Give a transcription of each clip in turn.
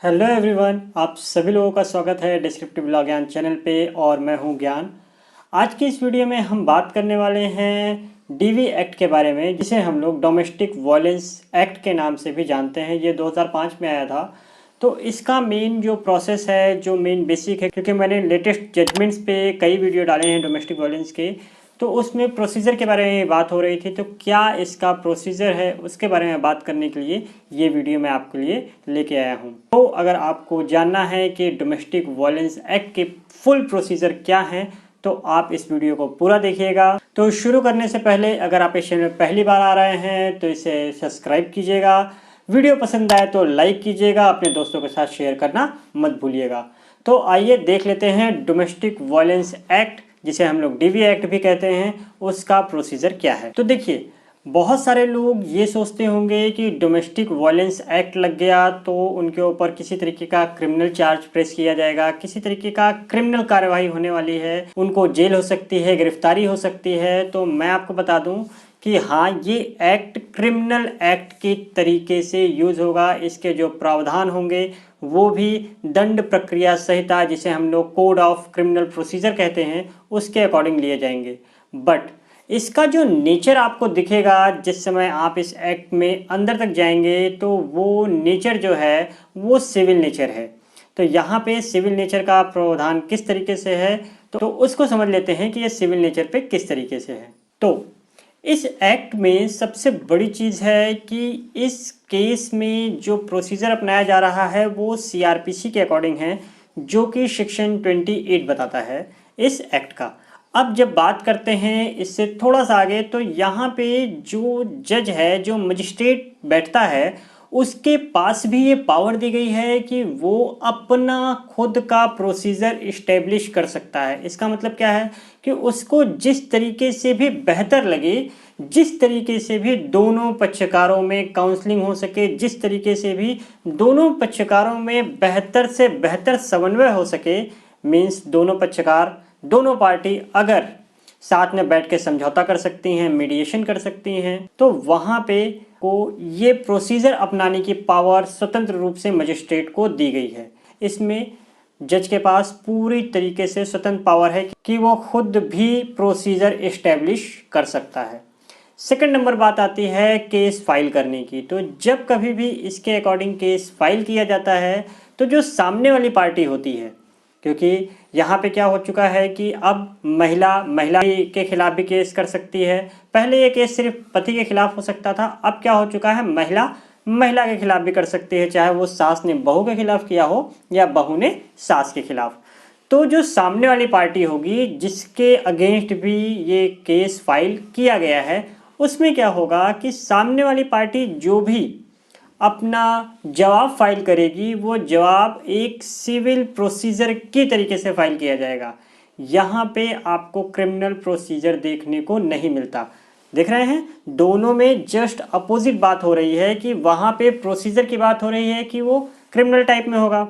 Hello everyone, आप सभी लोगों का स्वागत है डिस्क्रिप्टिव लॉ ज्ञान चैनल पे और मैं हूं ज्ञान। आज की इस वीडियो में हम बात करने वाले हैं डीवी एक्ट के बारे में, जिसे हम लोग डोमेस्टिक वायलेंस एक्ट के नाम से भी जानते हैं। ये 2005 में आया था। तो इसका मेन जो प्रोसेस है, जो मेन बेसिक है, क्योंकि मैंने लेटेस्ट जजमेंट्स पे कई वीडियो डाले हैं डोमेस्टिक वायलेंस के, तो उसमें प्रोसीजर के बारे में बात हो रही थी। तो क्या इसका प्रोसीजर है, उसके बारे में बात करने के लिए ये वीडियो मैं आपके लिए लेके आया हूँ। तो अगर आपको जानना है कि डोमेस्टिक वायलेंस एक्ट के फुल प्रोसीजर क्या हैं, तो आप इस वीडियो को पूरा देखिएगा। तो शुरू करने से पहले अगर आप इस चैनल में पहली बार आ रहे हैं तो इसे सब्सक्राइब कीजिएगा। वीडियो पसंद आए तो लाइक कीजिएगा, अपने दोस्तों के साथ शेयर करना मत भूलिएगा। तो आइए देख लेते हैं डोमेस्टिक वायलेंस एक्ट, जिसे हम लोग डीवी एक्ट भी कहते हैं, उसका प्रोसीजर क्या है। तो देखिए, बहुत सारे लोग ये सोचते होंगे कि डोमेस्टिक वायलेंस एक्ट लग गया तो उनके ऊपर किसी तरीके का क्रिमिनल चार्ज प्रेस किया जाएगा, किसी तरीके का क्रिमिनल कार्रवाई होने वाली है, उनको जेल हो सकती है, गिरफ्तारी हो सकती है। तो मैं आपको बता दूं कि हाँ, ये एक्ट क्रिमिनल एक्ट के तरीके से यूज होगा। इसके जो प्रावधान होंगे वो भी दंड प्रक्रिया संहिता, जिसे हम लोग कोड ऑफ क्रिमिनल प्रोसीजर कहते हैं, उसके अकॉर्डिंग लिए जाएंगे। बट इसका जो नेचर आपको दिखेगा जिस समय आप इस एक्ट में अंदर तक जाएंगे, तो वो नेचर जो है वो सिविल नेचर है। तो यहाँ पे सिविल नेचर का प्रावधान किस तरीके से है, तो उसको समझ लेते हैं कि ये सिविल नेचर पे किस तरीके से है। तो इस एक्ट में सबसे बड़ी चीज़ है कि इस केस में जो प्रोसीजर अपनाया जा रहा है वो सीआरपीसी के अकॉर्डिंग है, जो कि सेक्शन 28 बताता है इस एक्ट का। अब जब बात करते हैं इससे थोड़ा सा आगे, तो यहाँ पे जो जज है, जो मजिस्ट्रेट बैठता है, उसके पास भी ये पावर दी गई है कि वो अपना खुद का प्रोसीजर इस्टेब्लिश कर सकता है। इसका मतलब क्या है कि उसको जिस तरीके से भी बेहतर लगे, जिस तरीके से भी दोनों पक्षकारों में काउंसलिंग हो सके, जिस तरीके से भी दोनों पक्षकारों में बेहतर से बेहतर समन्वय हो सके, मीन्स दोनों पक्षकार, दोनों पार्टी अगर साथ में बैठ के समझौता कर सकती हैं, मीडिएशन कर सकती हैं, तो वहाँ पे को ये प्रोसीजर अपनाने की पावर स्वतंत्र रूप से मजिस्ट्रेट को दी गई है। इसमें जज के पास पूरी तरीके से स्वतंत्र पावर है कि वो खुद भी प्रोसीजर इस्टेब्लिश कर सकता है। सेकंड नंबर बात आती है केस फाइल करने की। तो जब कभी भी इसके अकॉर्डिंग केस फाइल किया जाता है, तो जो सामने वाली पार्टी होती है, क्योंकि यहाँ पे क्या हो चुका है कि अब महिला के खिलाफ भी केस कर सकती है। पहले ये केस सिर्फ पति के खिलाफ हो सकता था, अब क्या हो चुका है, महिला के खिलाफ भी कर सकती है, चाहे वो सास ने बहू के खिलाफ किया हो या बहू ने सास के खिलाफ। तो जो सामने वाली पार्टी होगी जिसके अगेंस्ट भी ये केस फाइल किया गया है, उसमें क्या होगा कि सामने वाली पार्टी जो भी अपना जवाब फाइल करेगी, वो जवाब एक सिविल प्रोसीजर की तरीके से फाइल किया जाएगा। यहाँ पे आपको क्रिमिनल प्रोसीजर देखने को नहीं मिलता। देख रहे हैं, दोनों में जस्ट अपोजिट बात हो रही है कि वहाँ पे प्रोसीजर की बात हो रही है कि वो क्रिमिनल टाइप में होगा,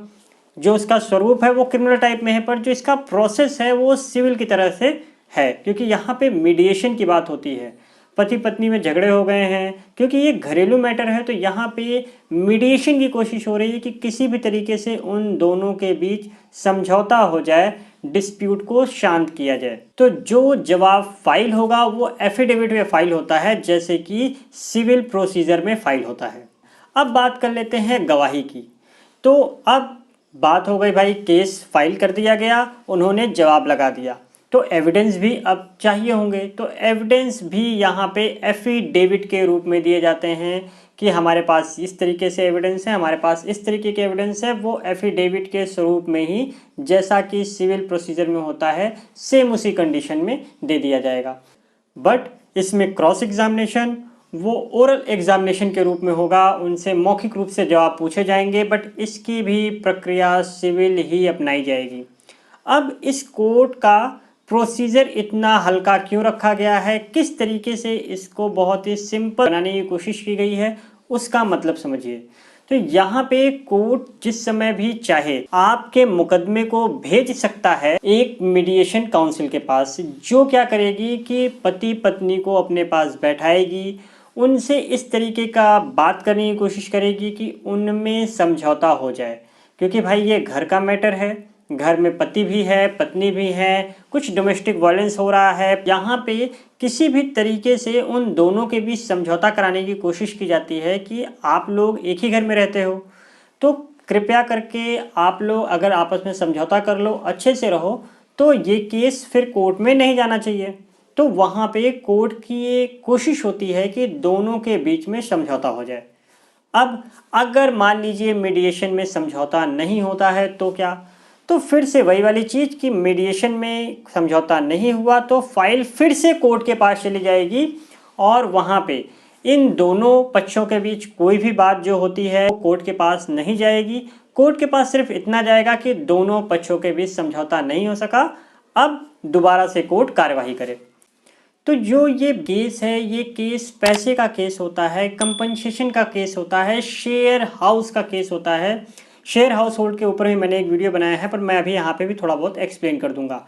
जो उसका स्वरूप है वो क्रिमिनल टाइप में है, पर जो इसका प्रोसेस है वो सिविल की तरह से है। क्योंकि यहाँ पे मीडिएशन की बात होती है, पति पत्नी में झगड़े हो गए हैं, क्योंकि ये घरेलू मैटर है, तो यहाँ पे मीडिएशन की कोशिश हो रही है कि किसी भी तरीके से उन दोनों के बीच समझौता हो जाए, डिस्प्यूट को शांत किया जाए। तो जो जवाब फाइल होगा वो एफिडेविट में फाइल होता है, जैसे कि सिविल प्रोसीजर में फाइल होता है। अब बात कर लेते हैं गवाही की। तो अब बात हो गई भाई, केस फाइल कर दिया गया, उन्होंने जवाब लगा दिया, तो एविडेंस भी अब चाहिए होंगे। तो एविडेंस भी यहाँ पे एफिडेविट के रूप में दिए जाते हैं कि हमारे पास इस तरीके से एविडेंस है, हमारे पास इस तरीके के एविडेंस है। वो एफिडेविट के स्वरूप में ही, जैसा कि सिविल प्रोसीजर में होता है, सेम उसी कंडीशन में दे दिया जाएगा। बट इसमें क्रॉस एग्जामिनेशन वो ओरल एग्जामिनेशन के रूप में होगा, उनसे मौखिक रूप से जवाब पूछे जाएंगे, बट इसकी भी प्रक्रिया सिविल ही अपनाई जाएगी। अब इस कोर्ट का प्रोसीजर इतना हल्का क्यों रखा गया है, किस तरीके से इसको बहुत ही सिंपल बनाने की कोशिश की गई है, उसका मतलब समझिए। तो यहाँ पे कोर्ट जिस समय भी चाहे आपके मुकदमे को भेज सकता है एक मीडिएशन काउंसिल के पास, जो क्या करेगी कि पति पत्नी को अपने पास बैठाएगी, उनसे इस तरीके का बात करने की कोशिश करेगी कि उनमें समझौता हो जाए। क्योंकि भाई ये घर का मैटर है, घर में पति भी है, पत्नी भी है, कुछ डोमेस्टिक वायलेंस हो रहा है। यहाँ पे किसी भी तरीके से उन दोनों के बीच समझौता कराने की कोशिश की जाती है कि आप लोग एक ही घर में रहते हो, तो कृपया करके आप लोग अगर आपस में समझौता कर लो, अच्छे से रहो, तो ये केस फिर कोर्ट में नहीं जाना चाहिए। तो वहाँ पे कोर्ट की ये कोशिश होती है कि दोनों के बीच में समझौता हो जाए। अब अगर मान लीजिए मीडिएशन में समझौता नहीं होता है तो क्या, तो फिर से वही वाली चीज़ कि मीडिएशन में समझौता नहीं हुआ तो फाइल फिर से कोर्ट के पास चली जाएगी और वहाँ पे इन दोनों पक्षों के बीच कोई भी बात जो होती है वो कोर्ट के पास नहीं जाएगी। कोर्ट के पास सिर्फ इतना जाएगा कि दोनों पक्षों के बीच समझौता नहीं हो सका, अब दोबारा से कोर्ट कार्यवाही करे। तो जो ये केस है, ये केस पैसे का केस होता है, कंपनसेशन का केस होता है, शेयर हाउस का केस होता है। शेयर हाउस होल्ड के ऊपर भी मैंने एक वीडियो बनाया है, पर मैं अभी यहाँ पे भी थोड़ा बहुत एक्सप्लेन कर दूंगा।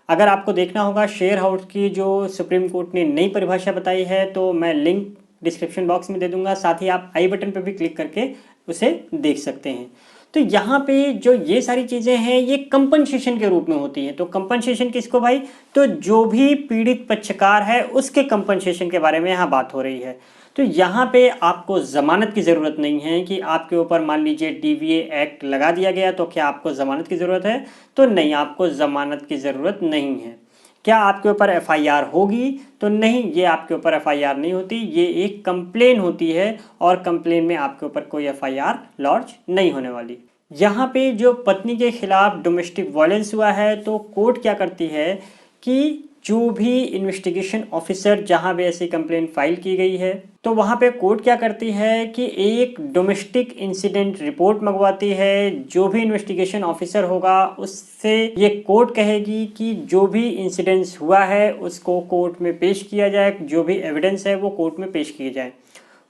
अगर आपको देखना होगा शेयर हाउस की जो सुप्रीम कोर्ट ने नई परिभाषा बताई है, तो मैं लिंक डिस्क्रिप्शन बॉक्स में दे दूंगा, साथ ही आप आई बटन पर भी क्लिक करके उसे देख सकते हैं। तो यहाँ पे जो ये सारी चीज़ें हैं ये कंपनसेशन के रूप में होती हैं। तो कंपनसेशन किसको भाई, तो जो भी पीड़ित पक्षकार है उसके कंपनसेशन के बारे में यहाँ बात हो रही है। तो यहाँ पे आपको ज़मानत की ज़रूरत नहीं है कि आपके ऊपर मान लीजिए डीवीए एक्ट लगा दिया गया तो क्या आपको ज़मानत की ज़रूरत है, तो नहीं, आपको ज़मानत की ज़रूरत नहीं है। क्या आपके ऊपर एफआईआर होगी, तो नहीं, ये आपके ऊपर एफआईआर नहीं होती, ये एक कंप्लेन होती है और कंप्लेन में आपके ऊपर कोई एफआईआर लॉन्च नहीं होने वाली। यहाँ पे जो पत्नी के खिलाफ डोमेस्टिक वायलेंस हुआ है तो कोर्ट क्या करती है कि जो भी इन्वेस्टिगेशन ऑफिसर जहाँ भी ऐसी कंप्लेन फाइल की गई है तो वहाँ पे कोर्ट क्या करती है कि एक डोमेस्टिक इंसिडेंट रिपोर्ट मंगवाती है। जो भी इन्वेस्टिगेशन ऑफिसर होगा उससे ये कोर्ट कहेगी कि जो भी इंसिडेंट्स हुआ है उसको कोर्ट में पेश किया जाए, जो भी एविडेंस है वो कोर्ट में पेश किए जाए।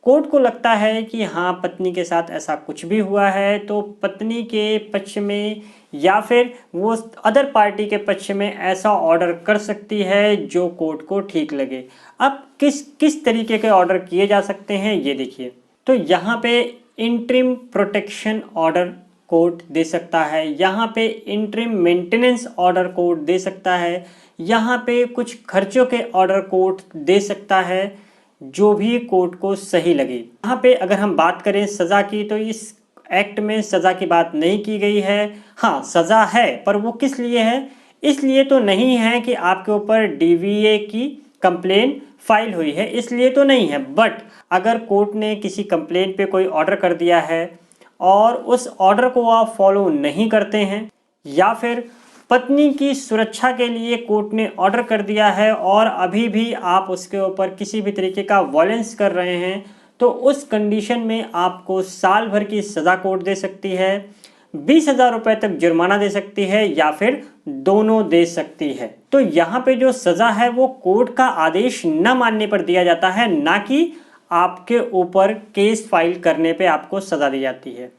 कोर्ट को लगता है कि हाँ पत्नी के साथ ऐसा कुछ भी हुआ है तो पत्नी के पक्ष में या फिर वो अदर पार्टी के पक्ष में ऐसा ऑर्डर कर सकती है जो कोर्ट को ठीक लगे। अब किस तरीके के ऑर्डर किए जा सकते हैं ये देखिए। तो यहाँ पे इंटरिम प्रोटेक्शन ऑर्डर कोर्ट दे सकता है, यहाँ पे इंटरिम मेंटेनेंस ऑर्डर कोर्ट दे सकता है, यहाँ पे कुछ खर्चों के ऑर्डर कोर्ट दे सकता है, जो भी कोर्ट को सही लगे। यहाँ पे अगर हम बात करें सज़ा की तो इस एक्ट में सज़ा की बात नहीं की गई है। हाँ सज़ा है, पर वो किस लिए है, इसलिए तो नहीं है कि आपके ऊपर डीवीए की कंप्लेन फाइल हुई है, इसलिए तो नहीं है। बट अगर कोर्ट ने किसी कंप्लेन पे कोई ऑर्डर कर दिया है और उस ऑर्डर को आप फॉलो नहीं करते हैं या फिर पत्नी की सुरक्षा के लिए कोर्ट ने ऑर्डर कर दिया है और अभी भी आप उसके ऊपर किसी भी तरीके का वायलेंस कर रहे हैं, तो उस कंडीशन में आपको साल भर की सज़ा कोर्ट दे सकती है, 20,000 रुपये तक जुर्माना दे सकती है या फिर दोनों दे सकती है। तो यहाँ पे जो सज़ा है वो कोर्ट का आदेश न मानने पर दिया जाता है, ना कि आपके ऊपर केस फाइल करने पे आपको सज़ा दी जाती है।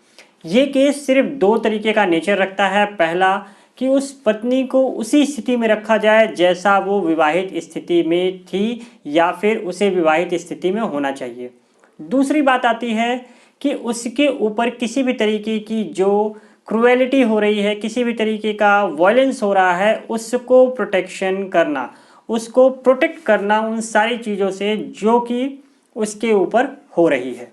ये केस सिर्फ दो तरीके का नेचर रखता है। पहला कि उस पत्नी को उसी स्थिति में रखा जाए जैसा वो विवाहित स्थिति में थी या फिर उसे विवाहित स्थिति में होना चाहिए। दूसरी बात आती है कि उसके ऊपर किसी भी तरीके की जो क्रुएलिटी हो रही है, किसी भी तरीके का वायलेंस हो रहा है, उसको प्रोटेक्शन करना, उसको प्रोटेक्ट करना उन सारी चीज़ों से जो कि उसके ऊपर हो रही है।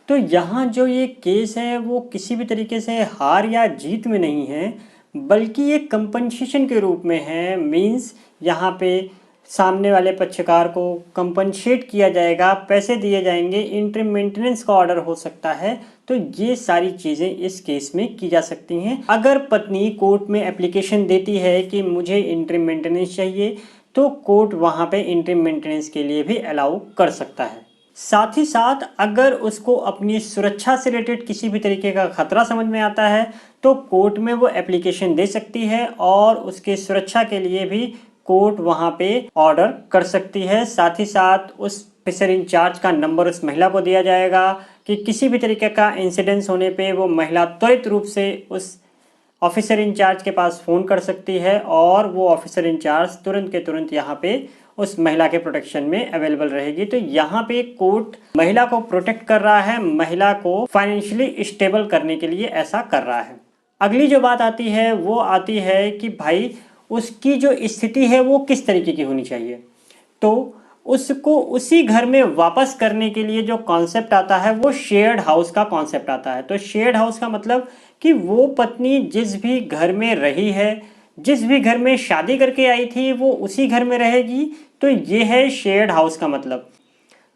तो यहाँ जो ये केस है वो किसी भी तरीके से हार या जीत में नहीं है, बल्कि ये कंपनसेशन के रूप में है। मींस यहाँ पे सामने वाले पक्षकार को कंपनसेट किया जाएगा, पैसे दिए जाएंगे, इंटरिम मेंटेनेंस का ऑर्डर हो सकता है। तो ये सारी चीज़ें इस केस में की जा सकती हैं। अगर पत्नी कोर्ट में एप्लीकेशन देती है कि मुझे इंटरिम मेंटेनेंस चाहिए, तो कोर्ट वहाँ पे इंटरिम मेंटेनेंस के लिए भी अलाउ कर सकता है। साथ ही साथ अगर उसको अपनी सुरक्षा से रिलेटेड किसी भी तरीके का खतरा समझ में आता है तो कोर्ट में वो एप्लीकेशन दे सकती है और उसके सुरक्षा के लिए भी कोर्ट वहाँ पे ऑर्डर कर सकती है। साथ ही साथ उस ऑफिसर इंचार्ज का नंबर उस महिला को दिया जाएगा कि किसी भी तरीके का इंसिडेंस होने पे वो महिला त्वरित रूप से उस ऑफिसर इंचार्ज के पास फ़ोन कर सकती है और वो ऑफिसर इंचार्ज तुरंत के तुरंत यहाँ पे उस महिला के प्रोटेक्शन में अवेलेबल रहेगी। तो यहाँ पे कोर्ट महिला को प्रोटेक्ट कर रहा है, महिला को फाइनेंशियली स्टेबल करने के लिए ऐसा कर रहा है। अगली जो बात आती है वो आती है कि भाई उसकी जो स्थिति है वो किस तरीके की होनी चाहिए। तो उसको उसी घर में वापस करने के लिए जो कॉन्सेप्ट आता है वो शेयर्ड हाउस का कॉन्सेप्ट आता है। तो शेयर्ड हाउस का मतलब कि वो पत्नी जिस भी घर में रही है, जिस भी घर में शादी करके आई थी, वो उसी घर में रहेगी। तो ये है शेयर्ड हाउस का मतलब।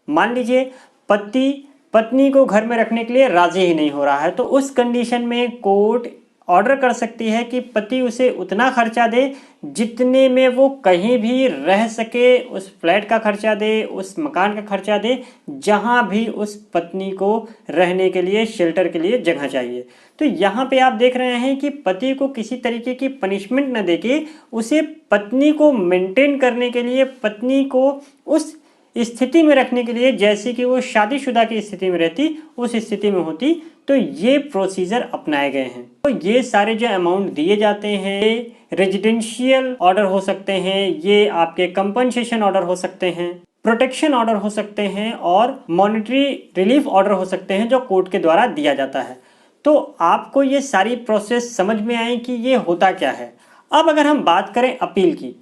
मान लीजिए पति पत्नी को घर में रखने के लिए राजी ही नहीं हो रहा है, तो उस कंडीशन में कोर्ट ऑर्डर कर सकती है कि पति उसे उतना खर्चा दे जितने में वो कहीं भी रह सके, उस फ्लैट का खर्चा दे, उस मकान का खर्चा दे, जहां भी उस पत्नी को रहने के लिए, शेल्टर के लिए जगह चाहिए। तो यहाँ पे आप देख रहे हैं कि पति को किसी तरीके की पनिशमेंट न देके उसे पत्नी को मेंटेन करने के लिए, पत्नी को उस स्थिति में रखने के लिए जैसे कि वो शादीशुदा की स्थिति में रहती, उस स्थिति में होती। तो ये प्रोसीजर अपनाए गए हैं। तो ये सारे जो अमाउंट दिए जाते हैं, ये रेजिडेंशियल ऑर्डर हो सकते हैं, ये आपके कंपनसेशन ऑर्डर हो सकते हैं, प्रोटेक्शन ऑर्डर हो सकते हैं और मॉनेटरी रिलीफ ऑर्डर हो सकते हैं जो कोर्ट के द्वारा दिया जाता है। तो आपको ये सारी प्रोसेस समझ में आई कि ये होता क्या है। अब अगर हम बात करें अपील की,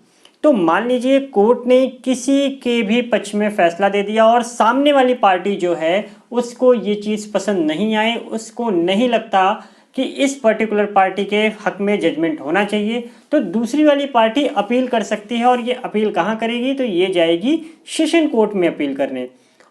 तो मान लीजिए कोर्ट ने किसी के भी पक्ष में फैसला दे दिया और सामने वाली पार्टी जो है उसको ये चीज़ पसंद नहीं आए, उसको नहीं लगता कि इस पर्टिकुलर पार्टी के हक में जजमेंट होना चाहिए, तो दूसरी वाली पार्टी अपील कर सकती है। और ये अपील कहाँ करेगी? तो ये जाएगी सेशन कोर्ट में अपील करने,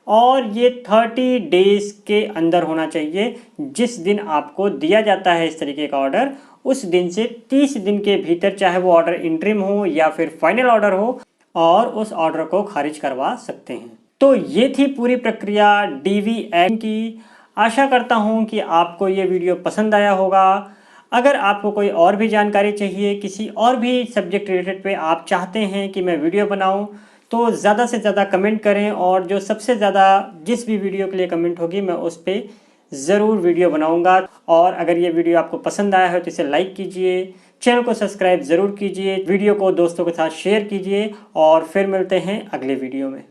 और ये 30 डेज के अंदर होना चाहिए। जिस दिन आपको दिया जाता है इस तरीके का ऑर्डर, उस दिन से 30 दिन के भीतर, चाहे वो ऑर्डर इंटरिम हो या फिर फाइनल ऑर्डर हो, और उस ऑर्डर को खारिज करवा सकते हैं। तो ये थी पूरी प्रक्रिया डीवी एक्ट की। आशा करता हूँ कि आपको ये वीडियो पसंद आया होगा। अगर आपको कोई और भी जानकारी चाहिए, किसी और भी सब्जेक्ट रिलेटेड पे आप चाहते हैं कि मैं वीडियो बनाऊँ, तो ज़्यादा से ज़्यादा कमेंट करें, और जो सबसे ज़्यादा जिस भी वीडियो के लिए कमेंट होगी मैं उस पर ज़रूर वीडियो बनाऊंगा। और अगर ये वीडियो आपको पसंद आया है तो इसे लाइक कीजिए, चैनल को सब्सक्राइब ज़रूर कीजिए, वीडियो को दोस्तों के साथ शेयर कीजिए, और फिर मिलते हैं अगले वीडियो में।